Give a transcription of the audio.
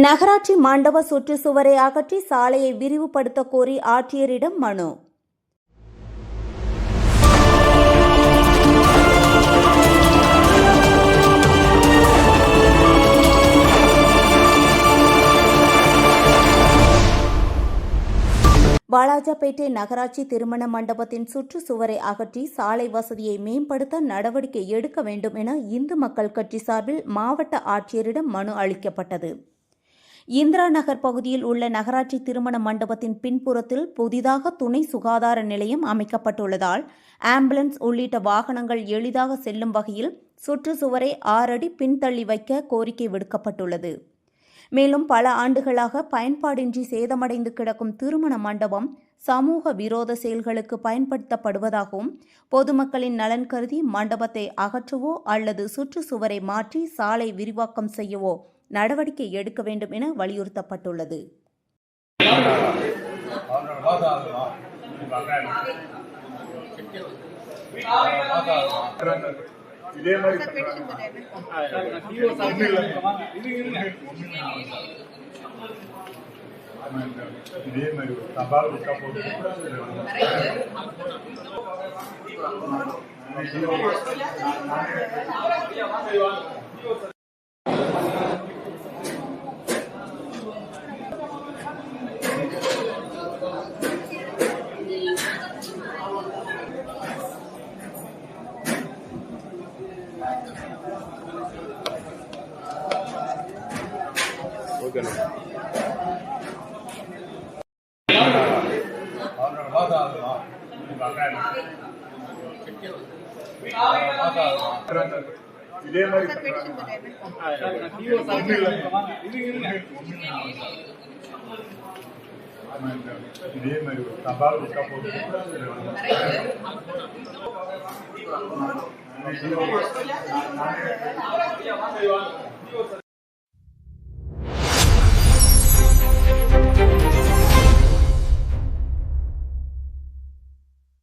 நகராட்சி மண்டப சுற்றுச்சுவரை அகற்றி சாலையை விரிவுபடுத்த கோரி ஆட்சியரிடம் மனு. வாலாஜாபேட்டை நகராட்சி திருமண மண்டபத்தின் சுற்றுச்சுவரை அகற்றி சாலை வசதியை மேம்படுத்த நடவடிக்கை எடுக்க வேண்டும் என இந்து மக்கள் கட்சி சார்பில் மாவட்ட ஆட்சியரிடம் மனு அளிக்கப்பட்டது. இந்திரா நகர் பகுதியில் உள்ள நகராட்சி திருமண மண்டபத்தின் பின்புறத்தில் புதிதாக துணை சுகாதார நிலையம் அமைக்கப்பட்டுள்ளதால் ஆம்புலன்ஸ் உள்ளிட்ட வாகனங்கள் எளிதாக செல்லும் வகையில் சுற்றுச்சுவரை 6 அடி பின்தள்ளி வைக்க கோரிக்கை விடுக்கப்பட்டுள்ளது. மேலும் பல ஆண்டுகளாக பயன்பாடின்றி சேதமடைந்து கிடக்கும் திருமண மண்டபம் சமூக விரோத செயல்களுக்கு பயன்படுத்தப்படுவதாகவும் பொதுமக்களின் நலன் கருதி மண்டபத்தை அகற்றவோ அல்லது சுற்றுச்சுவரை மாற்றி சாலை விரிவாக்கம் செய்யவோ நடவடிக்கை எடுக்க வேண்டும் என வலியுறுத்தப்பட்டுள்ளது. இதே மாதிரி தபால் விட்டா போதும்.